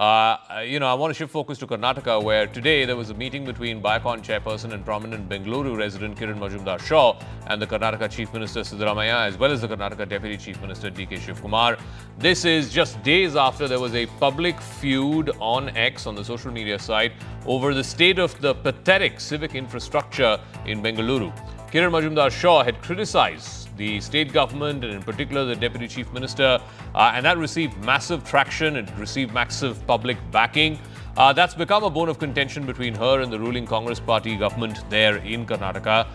I want to shift focus to Karnataka, where today there was a meeting between Biocon chairperson and prominent Bengaluru resident Kiran Majumdar-Shaw and the Karnataka Chief Minister Siddaramaiah, as well as the Karnataka Deputy Chief Minister D.K. Shivkumar. This is just days after there was a public feud on X, on the social media site, over the state of the pathetic civic infrastructure in Bengaluru. Kiran Majumdar-Shaw had criticized the state government and in particular the Deputy Chief Minister, and that received massive traction. It received massive public backing. That's become a bone of contention between her and the ruling Congress party government there in Karnataka.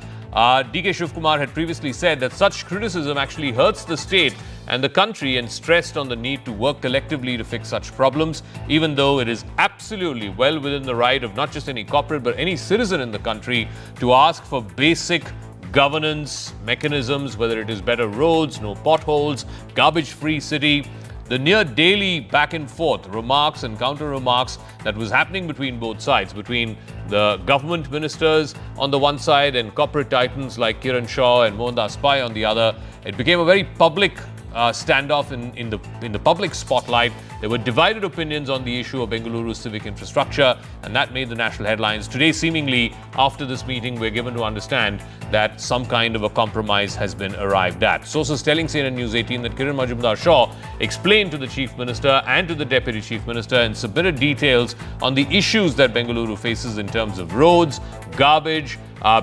D.K. Shivkumar had previously said that such criticism actually hurts the state and the country, and stressed on the need to work collectively to fix such problems, even though it is absolutely well within the right of not just any corporate but any citizen in the country to ask for basic governance mechanisms, whether it is better roads, no potholes, garbage-free city. The near daily back and forth remarks and counter remarks that was happening between both sides, between the government ministers on the one side and corporate titans like Kiran Shaw and Mohandas Pai on the other, it became a very public standoff in the public spotlight. There were divided opinions on the issue of Bengaluru's civic infrastructure, and that made the national headlines. Today, seemingly, after this meeting, we're given to understand that some kind of a compromise has been arrived at. Sources telling CNN News 18 that Kiran Majumdar-Shaw explained to the Chief Minister and to the Deputy Chief Minister and submitted details on the issues that Bengaluru faces in terms of roads, garbage,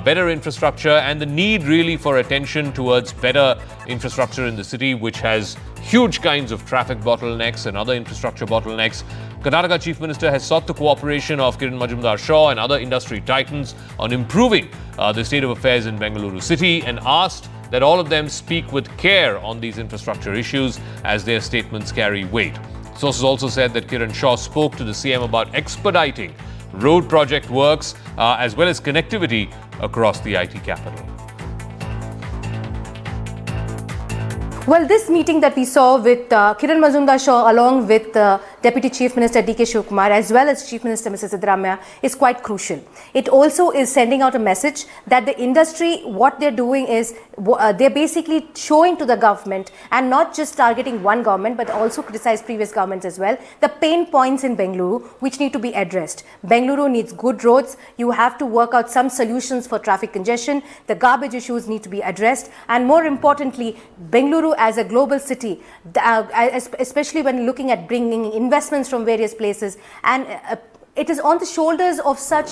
better infrastructure, and the need really for attention towards better infrastructure in the city, which has huge kinds of traffic bottlenecks and other infrastructure bottlenecks. Karnataka Chief Minister has sought the cooperation of Kiran Majumdar-Shaw and other industry titans on improving the state of affairs in Bengaluru city, and asked that all of them speak with care on these infrastructure issues as their statements carry weight. Sources also said that Kiran Shaw spoke to the CM about expediting road project works as well as connectivity across the IT capital. Well, this meeting that we saw with Kiran Majumdar-Shaw along with Deputy Chief Minister D.K. Shivkumar as well as Chief Minister Mrs. Siddaramaiah is quite crucial. It also is sending out a message that the industry, what they're doing is they're basically showing to the government, and not just targeting one government but also criticize previous governments as well, the pain points in Bengaluru which need to be addressed. Bengaluru needs good roads. You have to work out some solutions for traffic congestion. The garbage issues need to be addressed, and more importantly, Bengaluru as a global city, especially when looking at bringing investments from various places, and it is on the shoulders of such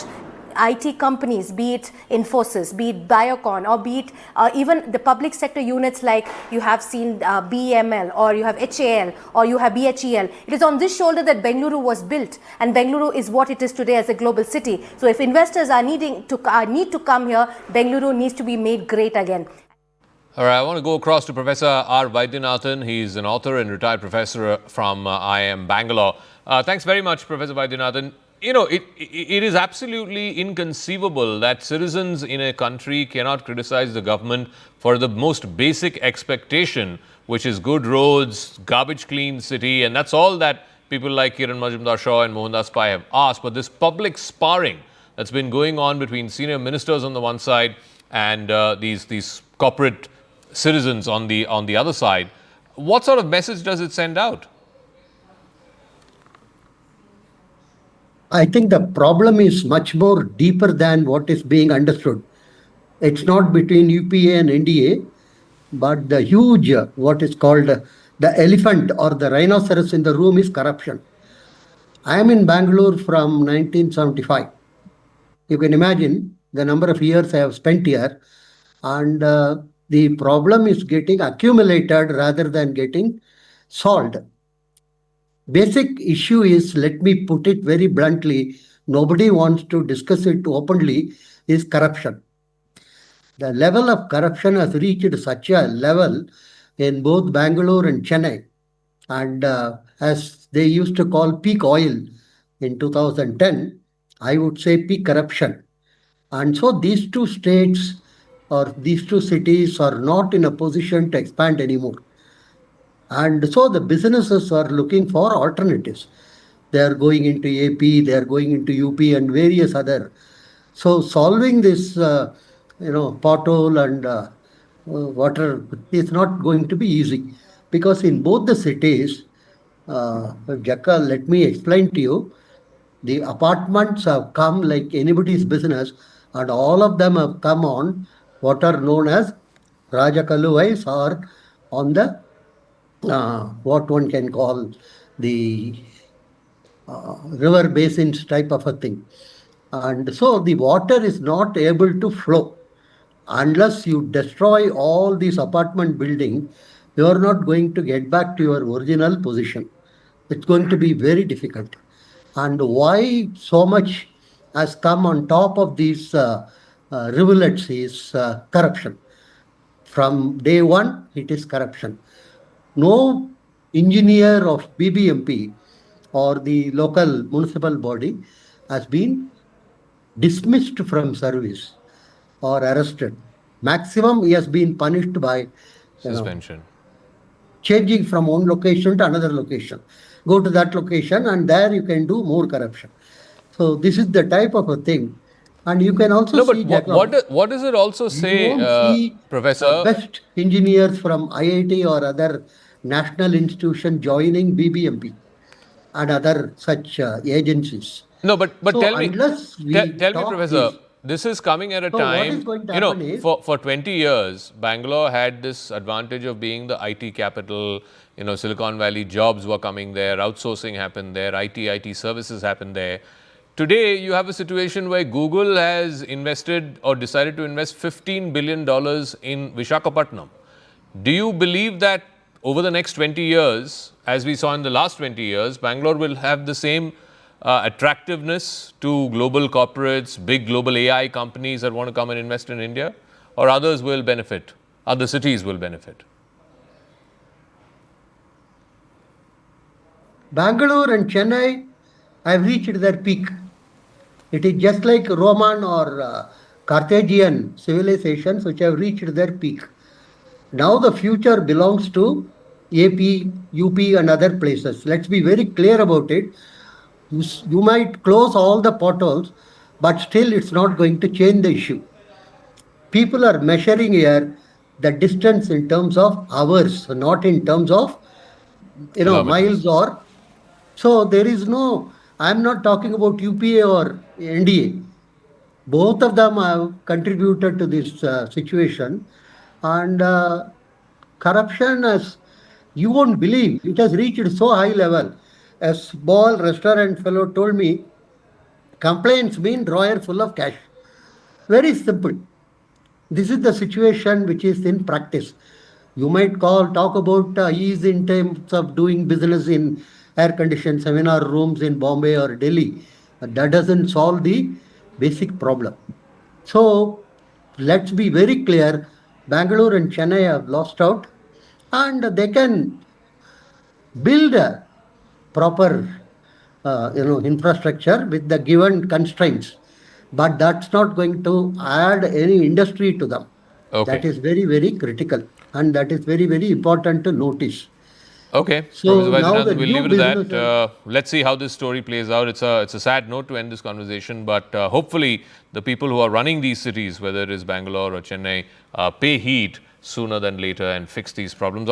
IT companies, be it Infosys, be it Biocon, or be it even the public sector units like you have seen BEML, or you have HAL, or you have BHEL. It is on this shoulder that Bengaluru was built, and Bengaluru is what it is today as a global city. So if investors are need to come here, Bengaluru needs to be made great again. All right, I want to go across to Professor R. Vaidyanathan. He's an author and retired professor from IIM Bangalore. Thanks very much, Professor Vaidyanathan. You know, it is absolutely inconceivable that citizens in a country cannot criticize the government for the most basic expectation, which is good roads, garbage-clean city, and that's all that people like Kiran Majumdar-Shaw and Mohandas Pai have asked. But this public sparring that's been going on between senior ministers on the one side and these corporate citizens on the other side, what sort of message does it send out? I think the problem is much more deeper than what is being understood. It's not between UPA and NDA, but the huge, what is called the elephant or the rhinoceros in the room is corruption. I am in Bangalore from 1975. You can imagine the number of years I have spent here, and the problem is getting accumulated rather than getting solved. Basic issue is, let me put it very bluntly, nobody wants to discuss it openly, is corruption. The level of corruption has reached such a level in both Bangalore and Chennai, and as they used to call peak oil in 2010, I would say peak corruption. And so these two states or these two cities are not in a position to expand anymore. And so the businesses are looking for alternatives. They are going into AP, they are going into UP and various other. So solving this, pothole and water is not going to be easy, because in both the cities, Jaka, let me explain to you. The apartments have come like anybody's business, and all of them have come on what are known as Rajakaluvais, or on the what one can call the river basins type of a thing. And so the water is not able to flow unless you destroy all these apartment building. You are not going to get back to your original position. It's going to be very difficult. And why so much has come on top of these rivulets is corruption. From day one, it is corruption. No engineer of BBMP or the local municipal body has been dismissed from service or arrested. Maximum he has been punished by Suspension. changing from one location to another location. Go to that location and there you can do more corruption. So this is the type of a thing. And you can also No, but see what does it also say, you won't see Professor? best engineers from IIT or other national institution joining BBMP and other such agencies. No, but So tell me, unless we tell me, stop Professor, this, this is coming at a So what time, is going to you know, happen is- for 20 years, Bangalore had this advantage of being the IT capital. You know, Silicon Valley jobs were coming there, outsourcing happened there, IT services happened there. Today, you have a situation where Google has invested or decided to invest $15 billion in Vishakhapatnam. Do you believe that over the next 20 years, as we saw in the last 20 years, Bangalore will have the same attractiveness to global corporates, big global AI companies that want to come and invest in India? Or others will benefit, other cities will benefit? Bangalore and Chennai have reached their peak. It is just like Roman or Carthaginian civilizations which have reached their peak. Now the future belongs to AP, UP and other places. Let's be very clear about it. You might close all the potholes, but still it's not going to change the issue. People are measuring here the distance in terms of hours, not in terms of Kilometers. miles or. So there is no. I'm not talking about UPA or NDA. Both of them have contributed to this situation, and corruption has. You won't believe it has reached so high level. A small restaurant fellow told me, complaints mean drawer full of cash. Very simple. This is the situation which is in practice. You might talk about ease in terms of doing business in air-conditioned seminar rooms in Bombay or Delhi. But that doesn't solve the basic problem. So let's be very clear. Bangalore and Chennai have lost out, and they can build a proper infrastructure with the given constraints, but that's not going to add any industry to them. Okay. That is very, very critical, and that is very, very important to notice. Okay, So Professor now the Vaidyanathan, we'll new leave it at that. businesses- Let's see how this story plays out. It's a sad note to end this conversation, but hopefully the people who are running these cities, whether it is Bangalore or Chennai, pay heed sooner than later and fix these problems.